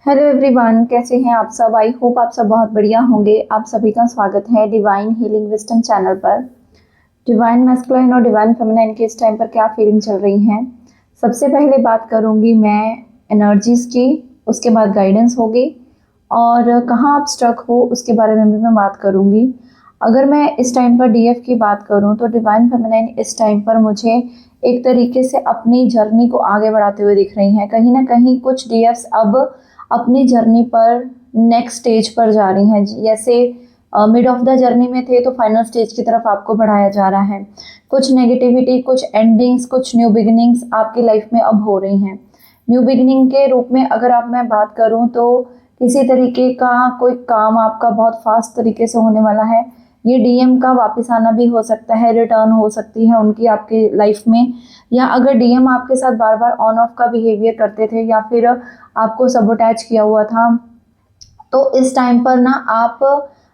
Hello everyone, कैसे हैं आप सब। आई होप आप सब बहुत बढ़िया होंगे। आप सभी का स्वागत है डिवाइन हीलिंग विस्टम चैनल पर। डिवाइन मैस्कुलाइन और डिवाइन फेमिनाइन के इस टाइम पर क्या फीलिंग चल रही हैं। सबसे पहले बात करूंगी मैं एनर्जीज की, उसके बाद गाइडेंस होगी और कहाँ आप स्टक हो उसके बारे में भी मैं बात करूंगी। अगर मैं इस टाइम पर डीएफ की बात करूं तो डिवाइन फेमिनाइन इस टाइम पर मुझे एक तरीके से अपनी जर्नी को आगे बढ़ाते हुए दिख रही हैं। कहीं ना कहीं कुछ डीएफ्स अब अपनी जर्नी पर नेक्स्ट स्टेज पर जा रही हैं। जैसे मिड ऑफ द जर्नी में थे तो फाइनल स्टेज की तरफ आपको बढ़ाया जा रहा है। कुछ नेगेटिविटी, कुछ एंडिंग्स, कुछ न्यू बिगिनिंग्स आपकी लाइफ में अब हो रही हैं। न्यू बिगिनिंग के रूप में अगर आप मैं बात करूं तो किसी तरीके का कोई काम आपका बहुत फास्ट तरीके से होने वाला है। ये डीएम का वापस आना भी हो सकता है, रिटर्न हो सकती है उनकी आपकी लाइफ में। या अगर डीएम आपके साथ बार बार ऑन ऑफ का बिहेवियर करते थे या फिर आपको सबोटैच किया हुआ था, तो इस टाइम पर ना आप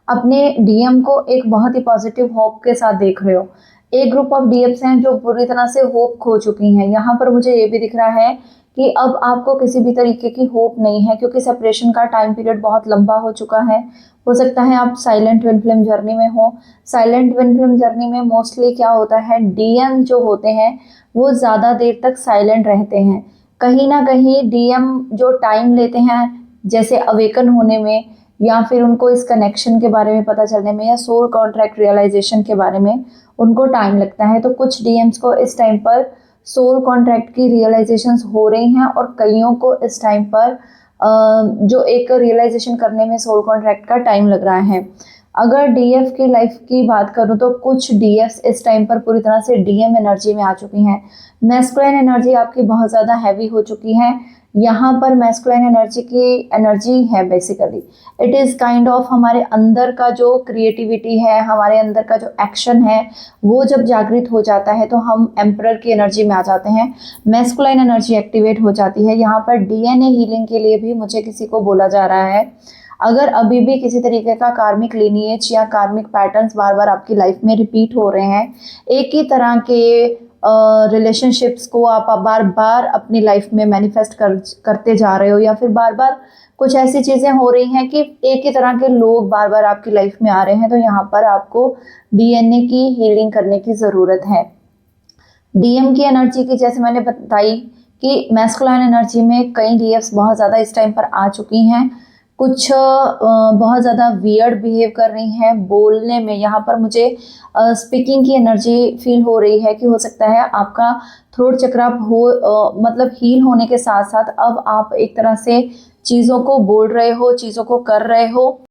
अपने डीएम को एक बहुत ही पॉजिटिव होप के साथ देख रहे हो। एक ग्रुप ऑफ डीएम्स हैं जो पूरी तरह से होप खो चुकी हैं। यहाँ पर मुझे ये भी दिख रहा है कि अब आपको किसी भी तरीके की होप नहीं है, क्योंकि सेपरेशन का टाइम पीरियड बहुत लंबा हो चुका है। हो सकता है आप साइलेंट ट्विन फ्लेम जर्नी में हो। साइलेंट ट्विन फ्लेम जर्नी में मोस्टली क्या होता है, डीएम जो होते हैं वो ज़्यादा देर तक साइलेंट रहते हैं। कहीं ना कहीं डीएम जो टाइम लेते हैं, जैसे अवेकन होने में या फिर उनको इस कनेक्शन के बारे में पता चलने में या सोल कॉन्ट्रैक्ट रियलाइजेशन के बारे में उनको टाइम लगता है। तो कुछ डीएम्स को इस टाइम पर सोल कॉन्ट्रैक्ट की रियलाइजेशंस हो रही हैं और कईयों को इस टाइम पर जो एक रियलाइजेशन करने में सोल कॉन्ट्रैक्ट का टाइम लग रहा है। अगर डीएफ की लाइफ की बात करूं तो कुछ डीएफ इस टाइम पर पूरी तरह से डीएम एनर्जी में आ चुकी हैं। मैस्कुलाइन एनर्जी आपकी बहुत ज़्यादा हैवी हो चुकी है। यहाँ पर मैस्कुलाइन एनर्जी की एनर्जी है basically it is kind of हमारे अंदर का जो क्रिएटिविटी है, हमारे अंदर का जो एक्शन है, वो जब जागृत हो जाता है तो हम एम्परर की एनर्जी में आ जाते हैं। मैस्कुलाइन एनर्जी एक्टिवेट हो जाती है। यहाँ पर डीएनए हीलिंग के लिए भी मुझे किसी को बोला जा रहा है। अगर अभी भी किसी तरीके का कार्मिक लिनिएज या कार्मिक पैटर्न्स बार बार आपकी लाइफ में रिपीट हो रहे हैं, एक ही तरह के रिलेशनशिप्स को आप बार बार अपनी लाइफ में मैनिफेस्ट करते जा रहे हो, या फिर बार बार कुछ ऐसी चीज़ें हो रही हैं कि एक ही तरह के लोग बार बार आपकी लाइफ में आ रहे हैं, तो यहाँ पर आपको डीएनए की हीलिंग करने की ज़रूरत है। डीएम की एनर्जी की जैसे मैंने बताई कि मैस्कुलाइन एनर्जी में कई डीएफ्स बहुत ज़्यादा इस टाइम पर आ चुकी हैं। कुछ बहुत ज़्यादा वियर्ड बिहेव कर रही हैं बोलने में। यहाँ पर मुझे स्पीकिंग की एनर्जी फील हो रही है कि हो सकता है आपका थ्रोट चक्र मतलब हील होने के साथ साथ अब आप एक तरह से चीज़ों को बोल रहे हो, चीज़ों को कर रहे हो।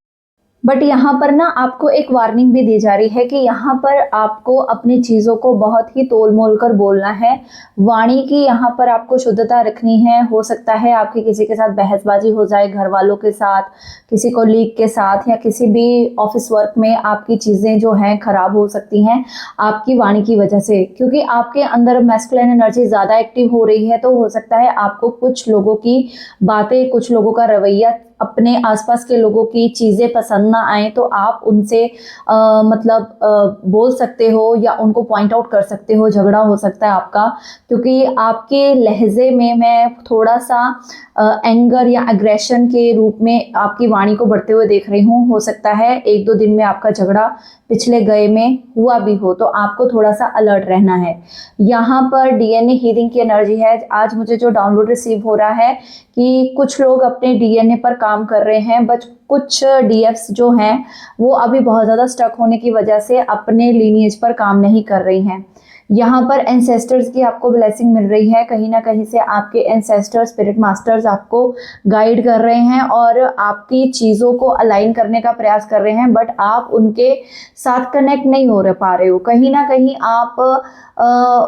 बट यहाँ पर ना आपको एक वार्निंग भी दी जा रही है कि यहाँ पर आपको अपनी चीज़ों को बहुत ही तोल मोल कर बोलना है। वाणी की यहाँ पर आपको शुद्धता रखनी है। हो सकता है आपकी किसी के साथ बहसबाजी हो जाए, घर वालों के साथ, किसी कोलीग के साथ, या किसी भी ऑफिस वर्क में आपकी चीज़ें जो हैं खराब हो सकती हैं आपकी वाणी की वजह से, क्योंकि आपके अंदर मैस्कुलाइन एनर्जी ज़्यादा एक्टिव हो रही है। तो हो सकता है आपको कुछ लोगों की बातें, कुछ लोगों का रवैया, अपने आसपास के लोगों की चीज़ें पसंद ना आए तो आप उनसे बोल सकते हो या उनको पॉइंट आउट कर सकते हो। झगड़ा हो सकता है आपका, क्योंकि आपके लहजे में मैं थोड़ा सा एंगर या एग्रेशन के रूप में आपकी वाणी को बढ़ते हुए देख रही हूँ। हो सकता है एक दो दिन में आपका झगड़ा पिछले गए में हुआ भी हो, तो आपको थोड़ा सा अलर्ट रहना है। यहाँ पर डीएनए हीलिंग की एनर्जी है। आज मुझे जो डाउनलोड रिसीव हो रहा है कि कुछ लोग अपने डीएनए पर काम कर रहे हैं, बट कुछ डीएफ्स जो हैं वो अभी बहुत ज़्यादा स्टक होने की वजह से अपने लीनिएज पर काम नहीं कर रही हैं। यहाँ पर एंसेस्टर्स की आपको ब्लेसिंग मिल रही है। कहीं ना कहीं से आपके एंसेस्टर्स, स्पिरिट मास्टर्स आपको गाइड कर रहे हैं और आपकी चीज़ों को अलाइन करने का प्रयास कर रहे हैं, बट आप उनके साथ कनेक्ट नहीं हो पा रहे हो। कहीं ना कहीं आप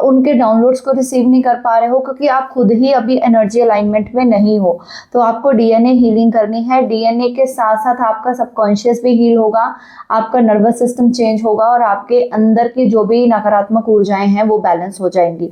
उनके डाउनलोड्स को रिसीव नहीं कर पा रहे हो, क्योंकि आप खुद ही अभी एनर्जी अलाइनमेंट में नहीं हो। तो आपको डीएनए हीलिंग करनी है। डीएनए के साथ साथ आपका सबकॉन्शियस भी हील होगा, आपका नर्वस सिस्टम चेंज होगा और आपके अंदर की जो भी नकारात्मक ऊर्जाएं हैं वो बैलेंस हो जाएंगी।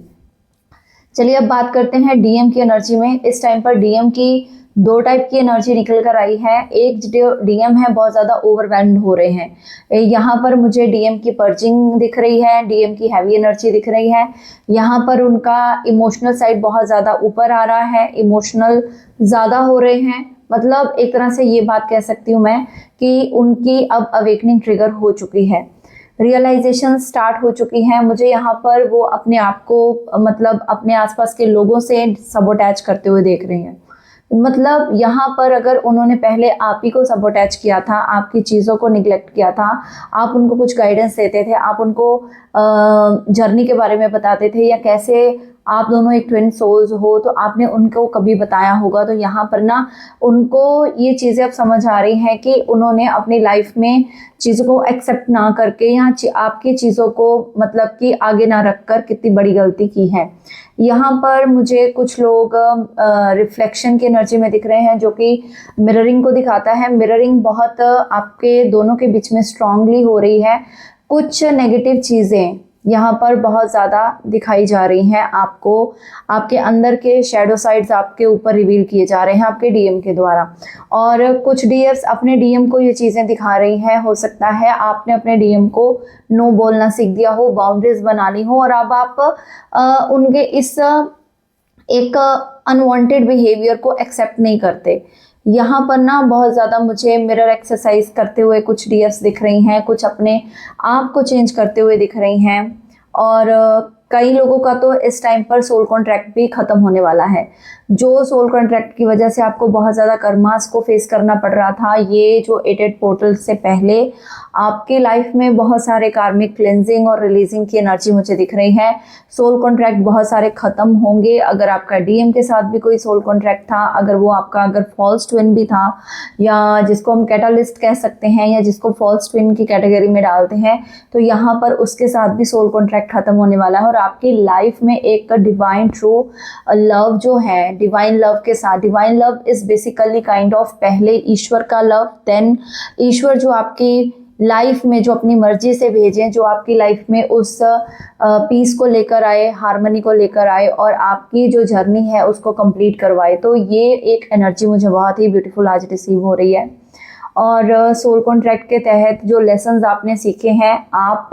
चलिए अब बात करते हैं डीएम की एनर्जी में। इस टाइम पर डीएम की दो टाइप की एनर्जी निकल कर आई है। एक जो डीएम है बहुत ज़्यादा ओवरवेल्म्ड हो रहे हैं। यहाँ पर मुझे डीएम की पर्जिंग दिख रही है, डीएम की हैवी एनर्जी दिख रही है। यहाँ पर उनका इमोशनल साइड बहुत ज़्यादा ऊपर आ रहा है, इमोशनल ज़्यादा हो रहे हैं। मतलब एक तरह से ये बात कह सकती हूँ मैं कि उनकी अब अवेकनिंग ट्रिगर हो चुकी है, रियलाइजेशन स्टार्ट हो चुकी है। मुझे यहाँ पर वो अपने आप को मतलब अपने आसपास के लोगों से सबोटैच करते हुए देख रही हैं। मतलब यहाँ पर अगर उन्होंने पहले आप ही को सबोटैच किया था, आपकी चीज़ों को निगलेक्ट किया था, आप उनको कुछ गाइडेंस देते थे, आप उनको जर्नी के बारे में बताते थे, या कैसे आप दोनों एक ट्विन सोल्स हो, तो आपने उनको कभी बताया होगा। तो यहाँ पर ना उनको ये चीज़ें अब समझ आ रही हैं कि उन्होंने अपनी लाइफ में चीज़ों को एक्सेप्ट ना करके या आपकी चीज़ों को मतलब कि आगे ना रखकर कितनी बड़ी गलती की है। यहाँ पर मुझे कुछ लोग रिफ्लेक्शन की एनर्जी में दिख रहे हैं, जो कि मिररिंग को दिखाता है। मिररिंग बहुत आपके दोनों के बीच में स्ट्रांगली हो रही है। कुछ नेगेटिव चीज़ें यहाँ पर बहुत ज़्यादा दिखाई जा रही हैं आपको, आपके अंदर के शैडो साइड्स आपके ऊपर रिवील किए जा रहे हैं आपके डीएम के द्वारा। और कुछ डीएम्स अपने डीएम को ये चीज़ें दिखा रही हैं। हो सकता है आपने अपने डीएम को नो बोलना सीख दिया हो, बाउंड्रीज बना ली हो, और अब आप उनके इस एक अनवांटेड बिहेवियर को एक्सेप्ट नहीं करते। यहाँ पर ना बहुत ज़्यादा मुझे मिरर एक्सरसाइज करते हुए कुछ डीएफ्स दिख रही हैं, कुछ अपने आप को चेंज करते हुए दिख रही हैं। और कई लोगों का तो इस टाइम पर सोल कॉन्ट्रैक्ट भी ख़त्म होने वाला है। जो सोल कॉन्ट्रैक्ट की वजह से आपको बहुत ज़्यादा कर्मास को फेस करना पड़ रहा था, ये जो 88 पोर्टल से पहले आपकी लाइफ में बहुत सारे कार्मिक क्लेंजिंग और रिलीजिंग की एनर्जी मुझे दिख रही है। सोल कॉन्ट्रैक्ट बहुत सारे ख़त्म होंगे। अगर आपका डीएम के साथ भी कोई सोल कॉन्ट्रैक्ट था, अगर वो आपका अगर फॉल्स ट्विन भी था, या जिसको हम कैटालिस्ट कह सकते हैं, या जिसको फॉल्स ट्विन की कैटेगरी में डालते हैं, तो यहाँ पर उसके साथ भी सोल कॉन्ट्रैक्ट ख़त्म होने वाला है। और आपकी लाइफ में एक डिवाइन ट्रू लव जो है, डिवाइन लव के साथ, divine love is basically kind of पहले ईश्वर का लव, देन ईश्वर जो आपकी लाइफ में जो अपनी मर्जी से भेजें, जो आपकी लाइफ में उस पीस को लेकर आए, हार्मनी को लेकर आए, और आपकी जो जर्नी है उसको कंप्लीट करवाए। तो ये एक एनर्जी मुझे बहुत ही ब्यूटीफुल आज रिसीव हो रही है। और सोल कॉन्ट्रैक्ट के तहत जो लेसन्स आपने सीखे हैं, आप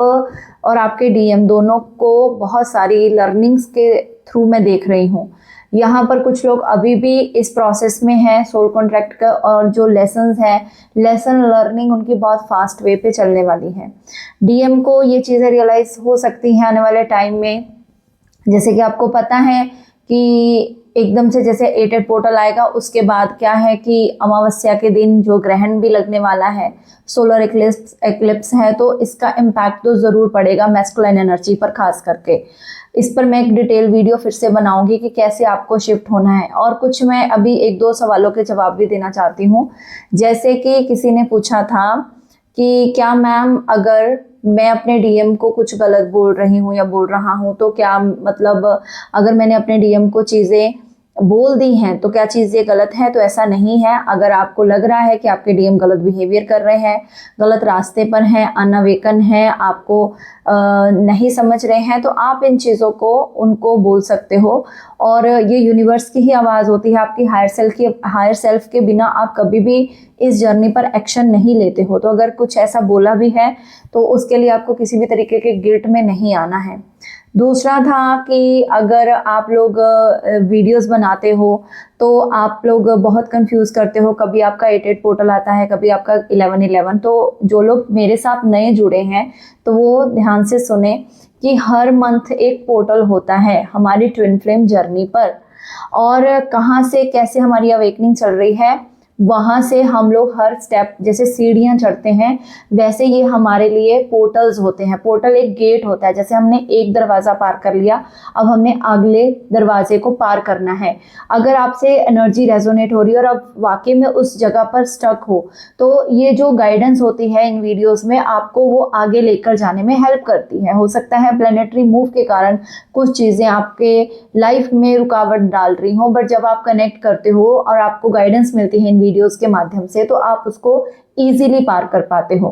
और आपके डीएम दोनों को बहुत सारी लर्निंग्स के थ्रू मैं देख रही हूँ। यहाँ पर कुछ लोग अभी भी इस प्रोसेस में हैं सोल कॉन्ट्रैक्ट का, और जो लेसन्स हैं, लेसन लर्निंग उनकी बहुत फास्ट वे पे चलने वाली है। डीएम को ये चीज़ें रियलाइज़ हो सकती हैं आने वाले टाइम में। जैसे कि आपको पता है कि एकदम से जैसे 88 पोर्टल आएगा, उसके बाद क्या है कि अमावस्या के दिन जो ग्रहण भी लगने वाला है, सोलर एक्लिप्स है, तो इसका इम्पैक्ट तो ज़रूर पड़ेगा मैस्कुलाइन एनर्जी पर खास करके। इस पर मैं एक डिटेल वीडियो फिर से बनाऊंगी कि कैसे आपको शिफ्ट होना है। और कुछ मैं अभी एक दो सवालों के जवाब भी देना चाहती हूँ। जैसे कि किसी ने पूछा था कि क्या मैम अगर मैं अपने डीएम को कुछ गलत बोल रही हूँ या बोल रहा हूँ, तो क्या मतलब अगर मैंने अपने डीएम को चीज़ें बोल दी हैं तो क्या चीज़ ये गलत है? तो ऐसा नहीं है। अगर आपको लग रहा है कि आपके डीएम गलत बिहेवियर कर रहे हैं, गलत रास्ते पर हैं, अनअवेकन हैं, आपको नहीं समझ रहे हैं, तो आप इन चीज़ों को उनको बोल सकते हो। और ये यूनिवर्स की ही आवाज़ होती है, आपकी हायर सेल्फ के बिना आप कभी भी इस जर्नी पर एक्शन नहीं लेते हो। तो अगर कुछ ऐसा बोला भी है तो उसके लिए आपको किसी भी तरीके के गिल्ट में नहीं आना है। दूसरा था कि अगर आप लोग वीडियोस बनाते हो तो आप लोग बहुत कंफ्यूज करते हो, कभी आपका 88 पोर्टल आता है, कभी आपका 1111। तो जो लोग मेरे साथ नए जुड़े हैं तो वो ध्यान से सुने कि हर मंथ एक पोर्टल होता है हमारी ट्विन फ्लेम जर्नी पर, और कहाँ से कैसे हमारी अवेकनिंग चल रही है वहाँ से हम लोग हर स्टेप जैसे सीढ़ियाँ चढ़ते हैं, वैसे ये हमारे लिए पोर्टल्स होते हैं। पोर्टल एक गेट होता है, जैसे हमने एक दरवाज़ा पार कर लिया, अब हमने अगले दरवाजे को पार करना है। अगर आपसे एनर्जी रेजोनेट हो रही है और आप वाकई में उस जगह पर स्टक हो, तो ये जो गाइडेंस होती है इन वीडियोज़ में, आपको वो आगे लेकर जाने में हेल्प करती है। हो सकता है प्लानिटरी मूव के कारण कुछ चीज़ें आपके लाइफ में रुकावट डाल रही हों, बट जब आप कनेक्ट करते हो और आपको गाइडेंस मिलती है वीडियोस के माध्यम से, तो आप उसको इजीली पार कर पाते हो।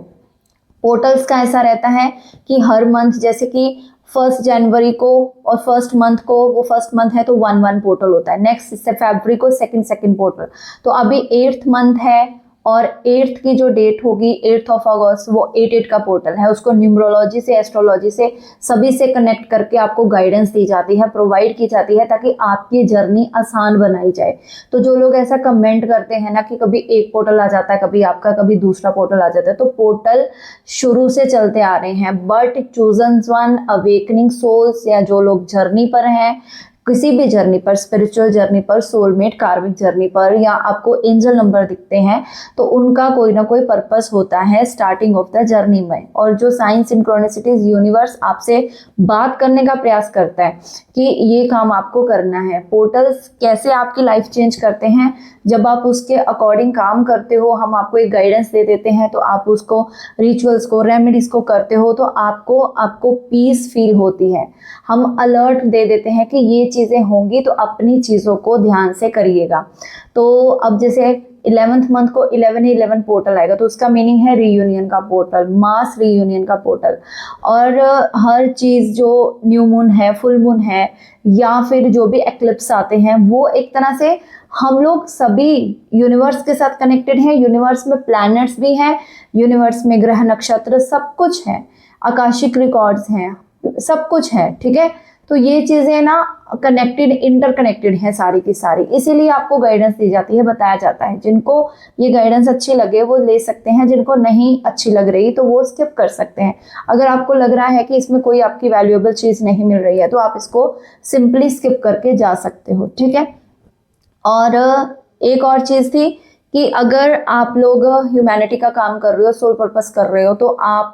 पोर्टल्स का ऐसा रहता है कि हर मंथ, जैसे कि 1 जनवरी को और 1 मंथ को, वो 1 मंथ है तो 1 पोर्टल होता है, नेक्स्ट से फरवरी को 2 पोर्टल। तो अभी 8th मंथ है और 8th की जो डेट होगी 8th ऑफ अगस्त, वो 8 का पोर्टल है, उसको न्यूमरोलॉजी से, एस्ट्रोलॉजी से, सभी से कनेक्ट करके आपको गाइडेंस दी जाती है, प्रोवाइड की जाती है, ताकि आपकी जर्नी आसान बनाई जाए। तो जो लोग ऐसा कमेंट करते हैं ना कि कभी एक पोर्टल आ जाता है, कभी आपका, कभी दूसरा पोर्टल आ जाता है, तो पोर्टल शुरू से चलते आ रहे हैं, but chosen one, awakening souls, या जो लोग जर्नी पर हैं, किसी भी जर्नी पर, स्पिरिचुअल जर्नी पर, सोलमेट कार्मिक जर्नी पर, या आपको एंजल नंबर दिखते हैं, तो उनका कोई ना कोई पर्पस होता है स्टार्टिंग ऑफ द जर्नी में। और जो साइंस सिंक्रोनिसिटीज, यूनिवर्स आपसे बात करने का प्रयास करता है कि ये काम आपको करना है। पोर्टल्स कैसे आपकी लाइफ चेंज करते हैं, जब आप उसके अकॉर्डिंग काम करते हो, हम आपको एक गाइडेंस दे देते हैं, तो आप उसको, रिचुअल्स को, रेमेडीज को करते हो, तो आपको पीस फील होती है। हम अलर्ट दे देते हैं कि ये चीज़ें होंगी, तो अपनी चीज़ों को ध्यान से करिएगा। तो अब जैसे 11th मंथ को 11/11 पोर्टल आएगा, तो उसका मीनिंग है रीयूनियन का पोर्टल, मास रीयूनियन का पोर्टल। और हर चीज़ जो न्यू मून है, फुल मून है, या फिर जो भी एक्लिप्स आते हैं, वो एक तरह से हम लोग सभी यूनिवर्स के साथ कनेक्टेड हैं। यूनिवर्स में प्लैनेट्स भी हैं, यूनिवर्स में ग्रह नक्षत्र सब कुछ है, आकाशिक रिकॉर्ड्स हैं, सब कुछ है, ठीक है। तो ये चीज़ें ना कनेक्टेड, इंटरकनेक्टेड हैं सारी की सारी, इसीलिए आपको गाइडेंस दी जाती है, बताया जाता है। जिनको ये गाइडेंस अच्छी लगे वो ले सकते हैं, जिनको नहीं अच्छी लग रही तो वो स्किप कर सकते हैं। अगर आपको लग रहा है कि इसमें कोई आपकी वैल्यूएबल चीज़ नहीं मिल रही है, तो आप इसको सिंपली स्किप करके जा सकते हो, ठीक है। और एक और चीज़ थी कि अगर आप लोग ह्यूमैनिटी का काम कर रहे हो, सोल पर्पस कर रहे हो, तो आप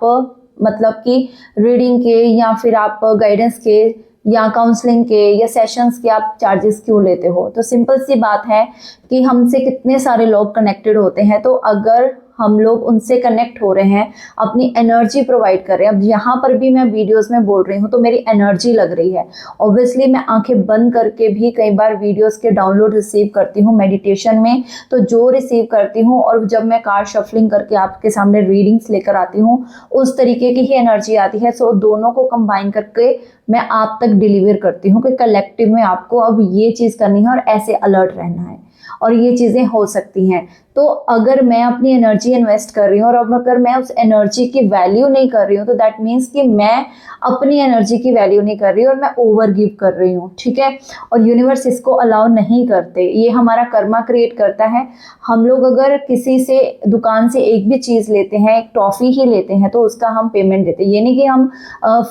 मतलब कि रीडिंग के, या फिर आप गाइडेंस के, या काउंसलिंग के, या सेशंस के आप चार्जेस क्यों लेते हो? तो सिंपल सी बात है कि हमसे कितने सारे लोग कनेक्टेड होते हैं, तो अगर हम लोग उनसे कनेक्ट हो रहे हैं, अपनी एनर्जी प्रोवाइड कर रहे हैं। अब यहाँ पर भी मैं वीडियोस में बोल रही हूँ तो मेरी एनर्जी लग रही है। ऑब्वियसली मैं आंखें बंद करके भी कई बार वीडियोस के डाउनलोड रिसीव करती हूँ मेडिटेशन में, तो जो रिसीव करती हूँ, और जब मैं कार्ड शफलिंग करके आपके सामने रीडिंग्स लेकर आती हूँ, उस तरीके की ही एनर्जी आती है। सो दोनों को कंबाइन करके मैं आप तक डिलीवर करती हूँ कि कलेक्टिव में आपको अब ये चीज़ करनी है और ऐसे अलर्ट रहना है, और ये चीज़ें हो सकती हैं। तो अगर मैं अपनी एनर्जी इन्वेस्ट कर रही हूँ, और अब अगर मैं उस एनर्जी की वैल्यू नहीं कर रही हूँ, तो दैट मीन्स कि मैं अपनी एनर्जी की वैल्यू नहीं कर रही हूँ, और मैं ओवर गिव कर रही हूँ, ठीक है। और यूनिवर्स इसको अलाउ नहीं करते, ये हमारा कर्मा क्रिएट करता है। हम लोग अगर किसी से, दुकान से एक भी चीज़ लेते हैं, एक टॉफ़ी ही लेते हैं, तो उसका हम पेमेंट देते हैं। ये नहीं कि हम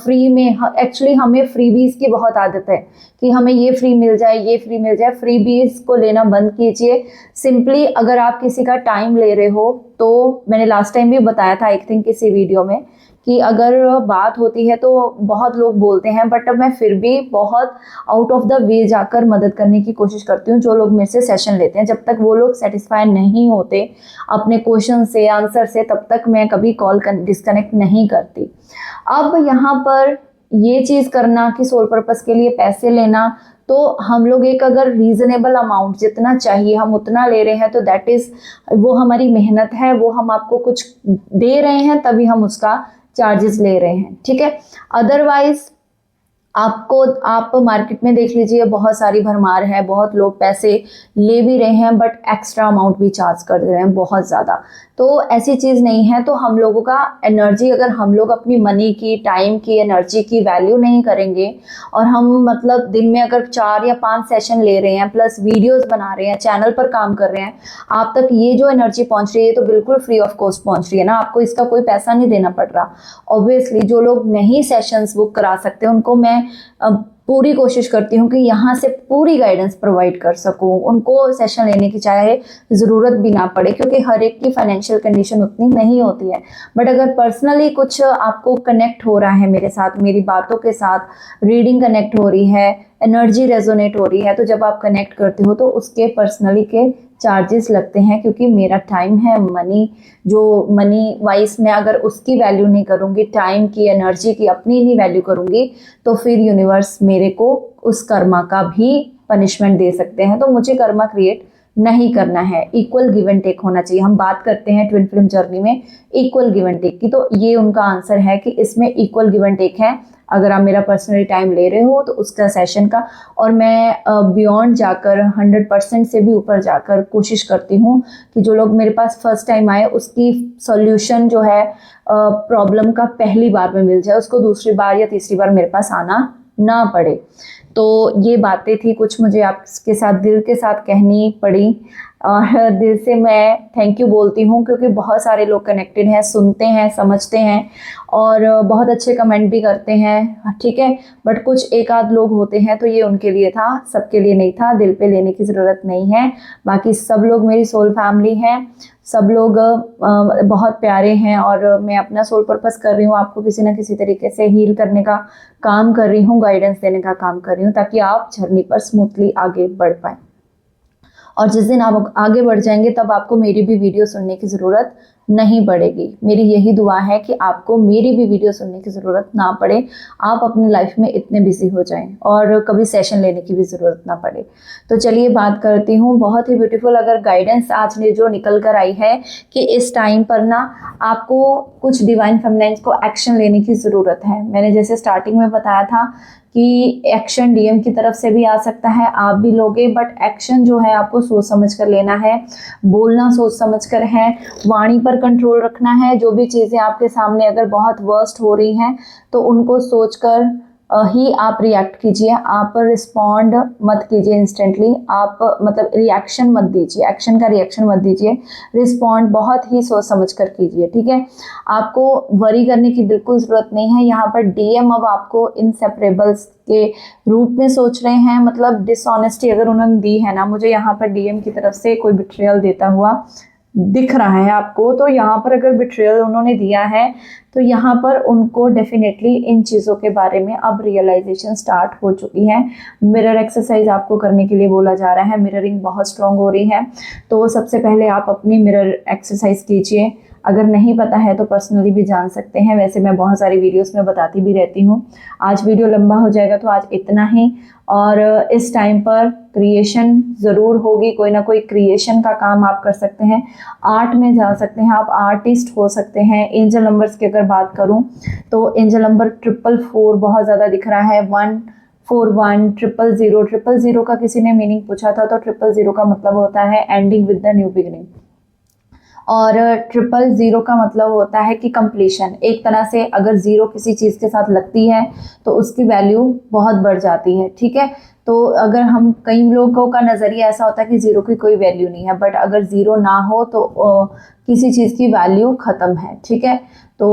फ्री में, एक्चुअली हमें फ्रीबीज की बहुत आदत है कि हमें ये फ्री मिल जाए, ये फ्री मिल जाए। फ्रीबीज को लेना बंद कीजिए। सिंपली अगर आप किसी का टाइम ले रहे हो, तो मैंने लास्ट टाइम भी बताया था आई थिंक किसी वीडियो में, कि अगर बात होती है तो बहुत लोग बोलते हैं, बट मैं फिर भी बहुत आउट ऑफ द वे जाकर मदद करने की कोशिश करती हूँ। जो लोग मेरे से सेशन लेते हैं, जब तक वो लोग सेटिस्फाई नहीं होते अपने क्वेश्चन से, आंसर से, तब तक मैं कभी कॉल डिस्कनेक्ट नहीं करती। अब यहाँ पर ये चीज़ करना कि सोल पर्पस के लिए पैसे लेना, तो हम लोग एक अगर रीजनेबल अमाउंट जितना चाहिए हम उतना ले रहे हैं, तो दैट इज़, वो हमारी मेहनत है, वो हम आपको कुछ दे रहे हैं तभी हम उसका चार्जेस ले रहे हैं, ठीक है। अदरवाइज आप मार्केट में देख लीजिए, बहुत सारी भरमार है, बहुत लोग पैसे ले भी रहे हैं बट एक्स्ट्रा अमाउंट भी चार्ज कर रहे हैं बहुत ज़्यादा। तो ऐसी चीज़ नहीं है। तो हम लोगों का एनर्जी, अगर हम लोग अपनी मनी की, टाइम की, एनर्जी की वैल्यू नहीं करेंगे, और हम मतलब दिन में अगर 4 या 5 सेशन ले रहे हैं, प्लस वीडियोस बना रहे हैं, चैनल पर काम कर रहे हैं, आप तक ये जो एनर्जी पहुंच रही है तो बिल्कुल फ्री ऑफ कॉस्ट पहुंच रही है ना, आपको इसका कोई पैसा नहीं देना पड़ रहा। ऑब्वियसली जो लोग नहीं सेशंस बुक करा सकते, उनको मैं पूरी कोशिश करती हूँ कि यहाँ से पूरी गाइडेंस प्रोवाइड कर सकूँ, उनको सेशन लेने की चाहे ज़रूरत भी ना पड़े, क्योंकि हर एक की फाइनेंशियल कंडीशन उतनी नहीं होती है। बट अगर पर्सनली कुछ आपको कनेक्ट हो रहा है मेरे साथ, मेरी बातों के साथ, रीडिंग कनेक्ट हो रही है, एनर्जी रेजोनेट हो रही है, तो जब आप कनेक्ट करते हो तो उसके पर्सनली के चार्जेस लगते हैं, क्योंकि मेरा टाइम है, मनी वाइज मैं अगर उसकी वैल्यू नहीं करूँगी, टाइम की, एनर्जी की अपनी नहीं वैल्यू करूँगी, तो फिर यूनिवर्स मेरे को उस कर्मा का भी पनिशमेंट दे सकते हैं। तो मुझे कर्मा क्रिएट नहीं करना है, इक्वल गिव एंड टेक होना चाहिए। हम बात करते हैं ट्विन फ्लेम जर्नी में इक्वल गिव एंड टेक की, तो ये उनका आंसर है कि इसमें इक्वल गिव एंड टेक है। अगर आप मेरा पर्सनली टाइम ले रहे हो तो उसका सेशन का, और मैं बियॉन्ड जाकर 100% से भी ऊपर जाकर कोशिश करती हूँ कि जो लोग मेरे पास फर्स्ट टाइम आए उसकी सॉल्यूशन जो है प्रॉब्लम का पहली बार में मिल जाए, उसको दूसरी बार या तीसरी बार मेरे पास आना ना पड़े। तो ये बातें थी कुछ मुझे आपके साथ दिल के साथ कहनी पड़ी, और दिल से मैं थैंक यू बोलती हूँ, क्योंकि बहुत सारे लोग कनेक्टेड हैं, सुनते हैं, समझते हैं और बहुत अच्छे कमेंट भी करते हैं, ठीक है। बट कुछ एक आध लोग होते हैं, तो ये उनके लिए था, सबके लिए नहीं था, दिल पे लेने की ज़रूरत नहीं है। बाकी सब लोग मेरी सोल फैमिली हैं, सब लोग बहुत प्यारे हैं, और मैं अपना सोल पर्पस कर रही हूँ, आपको किसी ना किसी तरीके से हील करने का काम कर रही हूँ, गाइडेंस देने का काम कर रही हूँ, ताकि आप जर्नी पर स्मूथली आगे बढ़ पाएँ। और जिस दिन आप आगे बढ़ जाएंगे तब आपको मेरी भी वीडियो सुनने की ज़रूरत नहीं पड़ेगी। मेरी यही दुआ है कि आपको मेरी भी वीडियो सुनने की ज़रूरत ना पड़े, आप अपनी लाइफ में इतने बिजी हो जाएं और कभी सेशन लेने की भी ज़रूरत ना पड़े। तो चलिए बात करती हूँ, बहुत ही ब्यूटीफुल अगर गाइडेंस आज ने जो निकल कर आई है कि इस टाइम पर ना आपको कुछ डिवाइन फेमिनाइन्स को एक्शन लेने की ज़रूरत है। मैंने जैसे स्टार्टिंग में बताया था कि एक्शन डीएम की तरफ से भी आ सकता है, आप भी लोगे, बट एक्शन जो है आपको सोच समझ कर लेना है, बोलना सोच समझ कर है, वाणी पर कंट्रोल रखना है। जो भी चीज़ें आपके सामने अगर बहुत वर्स्ट हो रही हैं तो उनको सोचकर ही आप रिएक्ट कीजिए, आप रिस्पॉन्ड मत कीजिए इंस्टेंटली, आप मतलब रिएक्शन मत दीजिए, एक्शन का रिएक्शन मत दीजिए, रिस्पॉन्ड बहुत ही सोच समझ कर कीजिए, ठीक है। आपको वरी करने की बिल्कुल ज़रूरत नहीं है। यहाँ पर डीएम अब आपको इनसेपरेबल्स के रूप में सोच रहे हैं, मतलब डिसऑनेस्टी अगर उन्होंने दी है ना, मुझे यहाँ पर डीएम की तरफ से कोई बिट्रियल देता हुआ दिख रहा है आपको, तो यहाँ पर अगर बिट्रियल उन्होंने दिया है तो यहाँ पर उनको डेफिनेटली इन चीज़ों के बारे में अब रियलाइजेशन स्टार्ट हो चुकी है। मिरर एक्सरसाइज आपको करने के लिए बोला जा रहा है, मिररिंग बहुत स्ट्रांग हो रही है, तो सबसे पहले आप अपनी मिरर एक्सरसाइज कीजिए। अगर नहीं पता है तो पर्सनली भी जान सकते हैं, वैसे मैं बहुत सारी वीडियोस में बताती भी रहती हूँ। आज वीडियो लंबा हो जाएगा तो आज इतना ही। और इस टाइम पर क्रिएशन ज़रूर होगी, कोई ना कोई क्रिएशन का काम आप कर सकते हैं, आर्ट में जा सकते हैं, आप आर्टिस्ट हो सकते हैं। एंजल नंबर्स की अगर बात करूं तो एंजल नंबर 444 बहुत ज़्यादा दिख रहा है, 141 000 000 का किसी ने मीनिंग पूछा था, तो 000 का मतलब होता है ending with the new beginning, और 000 का मतलब होता है कि कंप्लीशन। एक तरह से अगर ज़ीरो किसी चीज़ के साथ लगती है तो उसकी वैल्यू बहुत बढ़ जाती है, ठीक है। तो अगर हम, कई लोगों का नज़रिया ऐसा होता है कि ज़ीरो की कोई वैल्यू नहीं है, बट अगर ज़ीरो ना हो तो किसी चीज़ की वैल्यू ख़त्म है, ठीक है। तो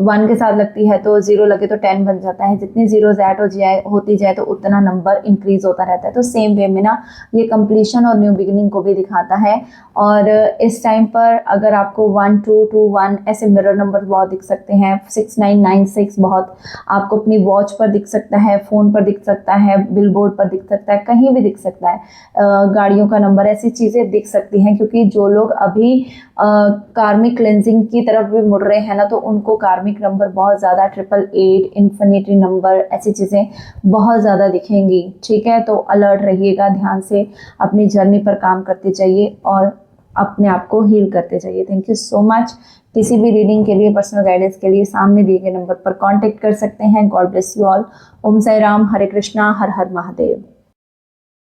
1 के साथ लगती है तो 0 लगे तो 10 बन जाता है, जितनी ज़ीरोज़ ऐड होती जाए तो उतना नंबर इंक्रीज़ होता रहता है। तो सेम वे में ना ये कंप्लीशन और न्यू बिगिनिंग को भी दिखाता है। और इस टाइम पर अगर आपको 1221 ऐसे मिरर नंबर बहुत दिख सकते हैं, 6996 बहुत आपको अपनी वॉच पर दिख सकता है, फ़ोन पर दिख सकता है, बिलबोर्ड पर दिख सकता है, कहीं भी दिख सकता है, गाड़ियों का नंबर, ऐसी चीज़ें दिख सकती हैं। क्योंकि जो लोग अभी कार्मिक क्लेंजिंग की तरफ भी मुड़ रहे हैं ना, तो उनको कार्मिक नंबर बहुत ज़्यादा 888 इन्फिनिटी नंबर ऐसी चीज़ें बहुत ज़्यादा दिखेंगी, ठीक है। तो अलर्ट रहिएगा, ध्यान से अपनी जर्नी पर काम करते जाइए और अपने आप को हील करते जाइए। Thank you so much. किसी भी रीडिंग के लिए, पर्सनल गाइडेंस के लिए सामने दिए गए नंबर पर कांटेक्ट कर सकते हैं। God bless you all. Om Sai Ram, Hare Krishna, हर हर महादेव।